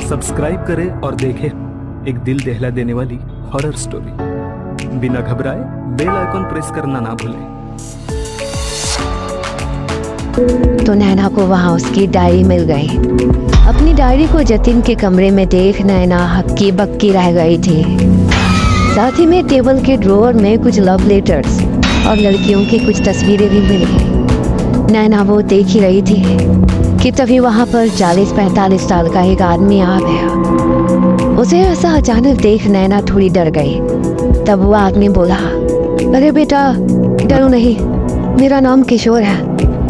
Subscribe करें और देखें एक दिल दहला देने वाली हॉरर स्टोरी। बिना घबराए बेल आइकन प्रेस करना ना भूलें। तो नैना को वहाँ उसकी डायरी मिल गई। अपनी डायरी को जतिन के कमरे में देख नैना हक्की बक्की रह गई थी। साथ ही में टेबल के ड्रॉअर में कुछ लव लेटर्स और लड़कियों की कुछ तस्वीरें भी मिली। नैना वो देख ही रही थी कि तभी वहाँ पर 40-45 साल का एक आदमी आ गया। उसे ऐसा अचानक देख नैना थोड़ी डर गई। तब वो आदमी बोला, अरे बेटा डरो नहीं, मेरा नाम किशोर है,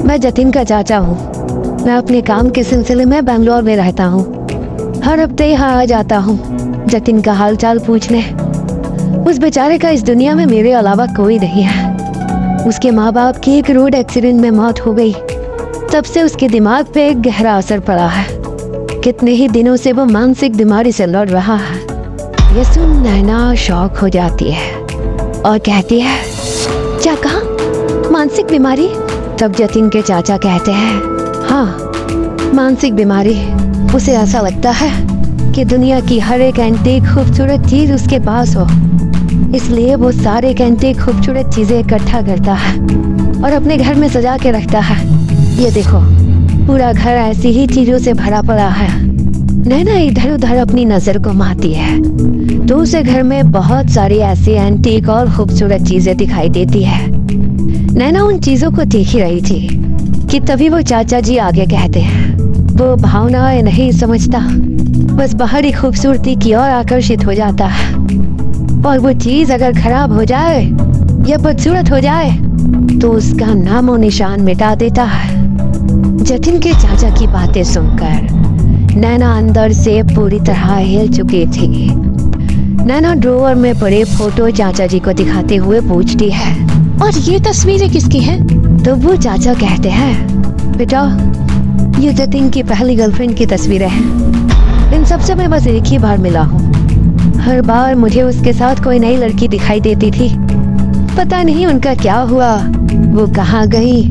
मैं जतिन का चाचा हूँ। मैं अपने काम के सिलसिले में बेंगलोर में रहता हूँ। हर हफ्ते यहाँ आ जाता हूँ जतिन का हाल चाल पूछने। उस बेचारे का इस दुनिया में मेरे अलावा कोई नहीं है। उसके माँ बाप की एक रोड एक्सीडेंट में मौत हो गई। तब से उसके दिमाग पे एक गहरा असर पड़ा है। कितने ही दिनों से वो मानसिक बीमारी से लड़ रहा है। ये सुन नैना शॉक हो जाती है और कहती है, क्या कहा, मानसिक बीमारी? तब जतिन के चाचा कहते हैं, हाँ मानसिक बीमारी। उसे ऐसा लगता है कि दुनिया की हर एक एंटीक खूबसूरत चीज उसके पास हो, इसलिए वो सारे एंटीक खूबसूरत चीजें इकट्ठा करता है और अपने घर में सजा के रखता है। ये देखो पूरा घर ऐसी ही चीजों से भरा पड़ा है। नैना इधर उधर अपनी नजर घुमाती है तो उसे घर में बहुत सारी ऐसी एंटीक और खूबसूरत चीजें दिखाई देती है। नैना उन चीजों को देख ही रही थी कि तभी वो चाचा जी आगे कहते हैं, वो भावनाएं नहीं समझता, बस बाहरी खूबसूरती की ओर आकर्षित हो जाता है और वो चीज अगर खराब हो जाए या बदसूरत हो जाए तो उसका नामो निशान मिटा देता है। जतिन के चाचा की बातें सुनकर नैना अंदर से पूरी तरह हिल चुकी थी। नैना ड्रॉअर में पड़े फोटो चाचा जी को दिखाते हुए पूछती है, और ये तस्वीरें किसकी हैं? तो वो चाचा कहते हैं, बेटा ये जतिन की पहली गर्लफ्रेंड की तस्वीरें हैं। इन सबसे मैं बस एक ही बार मिला हूँ। हर बार मुझे उसके साथ कोई नई लड़की दिखाई देती थी। पता नहीं उनका क्या हुआ, वो कहाँ गई।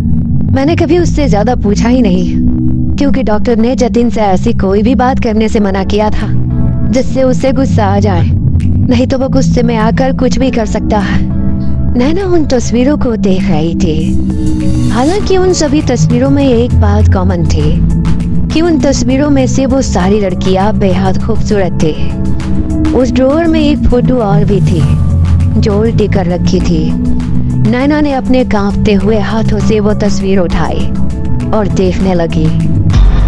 मैंने कभी उससे ज्यादा पूछा ही नहीं, क्योंकि डॉक्टर ने जतिन से ऐसी कोई भी बात करने से मना किया था जिससे उसे गुस्सा आ जाए, नहीं तो वो गुस्से में आकर कुछ भी कर सकता है। नैना उन तस्वीरों को देख रही थी। हालांकि उन सभी तस्वीरों में एक बात कॉमन थी कि उन तस्वीरों में से वो सारी लड़कियां बेहद खूबसूरत थी। उस ड्रॉअर में एक फोटो और भी थी जो उल्टी कर रखी थी। नैना ने अपने कांपते हुए हाथों से वो तस्वीर उठाई और देखने लगी।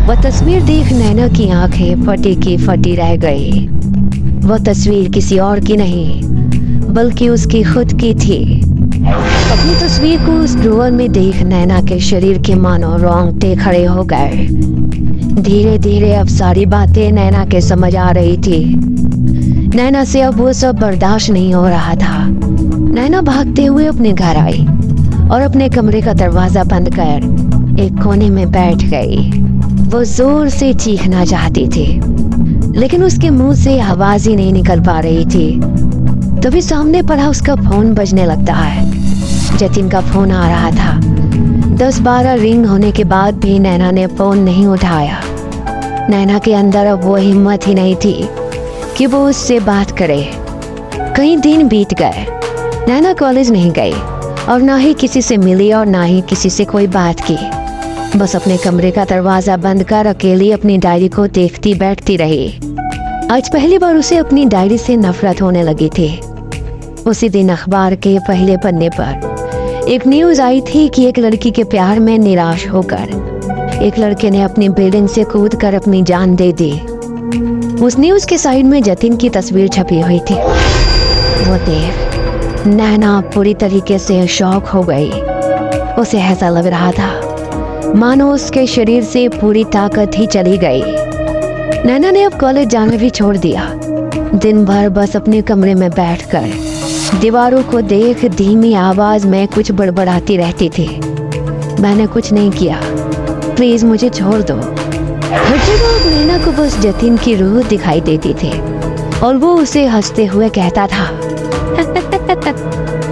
वो तस्वीर देख नैना की आंखें फटी की फटी रह गई। वो तस्वीर किसी और की नहीं बल्कि उसकी खुद की थी। अपनी तस्वीर को उस ड्रॉअर में देख नैना के शरीर के मानो रोंगटे खड़े हो गए। धीरे धीरे अब सारी बातें नैना के समझ आ रही थी। नैना से अब वो सब बर्दाश्त नहीं हो रहा था। नैना भागते हुए अपने घर आई और अपने कमरे का दरवाजा बंद कर एक कोने में बैठ गई। वो जोर से चीखना चाहती थी लेकिन उसके मुंह से आवाज ही नहीं निकल पा रही थी। तभी सामने पड़ा उसका फोन बजने लगता है। जतिन का फोन आ रहा था। 10-12 रिंग होने के बाद भी नैना ने फोन नहीं उठाया। नैना के अंदर अब वो हिम्मत ही नहीं थी कि वो उससे बात करे। कई दिन बीत गए। नैना कॉलेज नहीं गई और ना ही किसी से मिली और ना ही किसी से कोई बात की। बस अपने कमरे का दरवाजा बंद कर अकेली अपनी डायरी को देखती बैठती रही। आज पहली बार उसे अपनी डायरी से नफरत होने लगी थी। उसी दिन अखबार के पहले पन्ने पर एक न्यूज आई थी कि एक लड़की के प्यार में निराश होकर एक लड़के ने अपनी बिल्डिंग से कूदकर अपनी जान दे दी। उस न्यूज के साइड में जतिन की तस्वीर छपी हुई थी। वो देख नैना पूरी तरीके से शॉक हो गई। उसे ऐसा लग रहा था मानो उसके शरीर से पूरी ताकत ही चली गई। नैना ने अब कॉलेज जाना भी छोड़ दिया। दिन भर बस अपने कमरे में बैठकर दीवारों को देख धीमी आवाज में कुछ बड़बड़ाती रहती थी। मैंने कुछ नहीं किया, प्लीज मुझे छोड़ दो। हर जगह नैना को बस जतिन की रूह दिखाई देती थी और वो उसे हंसते हुए कहता था,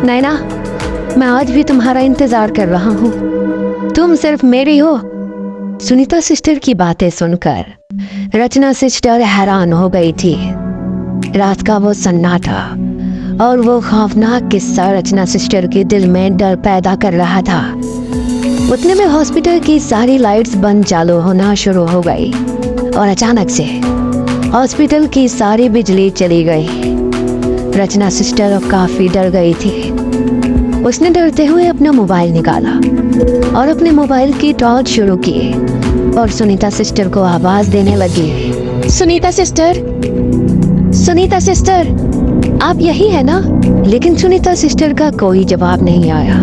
नैना मैं आज भी तुम्हारा इंतजार कर रहा हूँ, तुम सिर्फ मेरी हो। सुनीता सिस्टर की बातें सुनकर रचना सिस्टर हैरान हो गई थी। रात का वो सन्नाटा और वो खौफनाक किस्सा रचना सिस्टर के दिल में डर पैदा कर रहा था। उतने में हॉस्पिटल की सारी लाइट्स बंद चालू होना शुरू हो गई और अचानक से हॉस्पिटल की सारी बिजली चली गई। रचना सिस्टर काफी डर गई थी। उसने डरते हुए अपना मोबाइल निकाला और अपने मोबाइल की टॉर्च शुरू की और सुनीता सिस्टर को आवाज देने लगी। सुनीता सिस्टर, सुनीता सिस्टर, आप यही है ना? लेकिन सुनीता सिस्टर का कोई जवाब नहीं आया।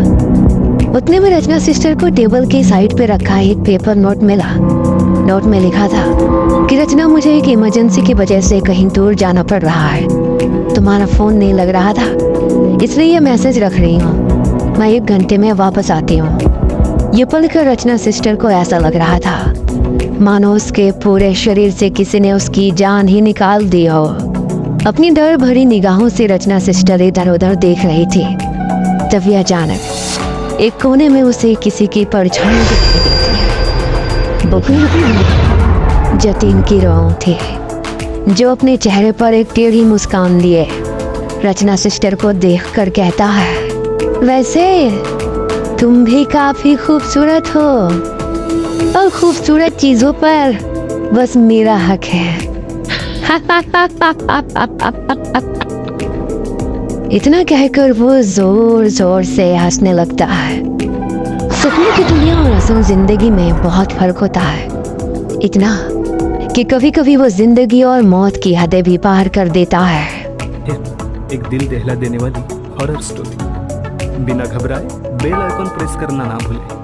उतने में रचना सिस्टर को टेबल की साइड पे रखा एक पेपर नोट मिला। नोट में लिखा था कि रचना, मुझे एक इमरजेंसी की वजह से कहीं दूर जाना पड़ रहा है। तुम्हारा फोन नहीं लग रहा था, इसलिए ये मैसेज रख रही हूँ। मैं 1 घंटे में वापस आती हूँ। ये पढ़कर रचना सिस्टर को ऐसा लग रहा था मानो उसके पूरे शरीर से किसी ने उसकी जान ही निकाल दी हो। अपनी डर भरी निगाहों से रचना सिस्टर इधर उधर देख रही थी। तभी अचानक एक कोने में उसे किसी की परछाई दिखाई देती। जतीन की रों थी, जो अपने चेहरे पर एक टेढ़ी मुस्कान लिए रचना सिस्टर को देखकर कहता है, वैसे तुम भी काफी खूबसूरत हो और खूबसूरत चीजों पर बस मेरा हक है। इतना कहकर वो जोर जोर से हंसने लगता है। सपने की दुनिया और असल जिंदगी में बहुत फर्क होता है। इतना कि कभी कभी वो जिंदगी और मौत की हदें भी पार कर देता है। एक दिल दहला देने वाली हॉरर स्टोरी। बिना घबराए बेल आइकन प्रेस करना ना भूलें।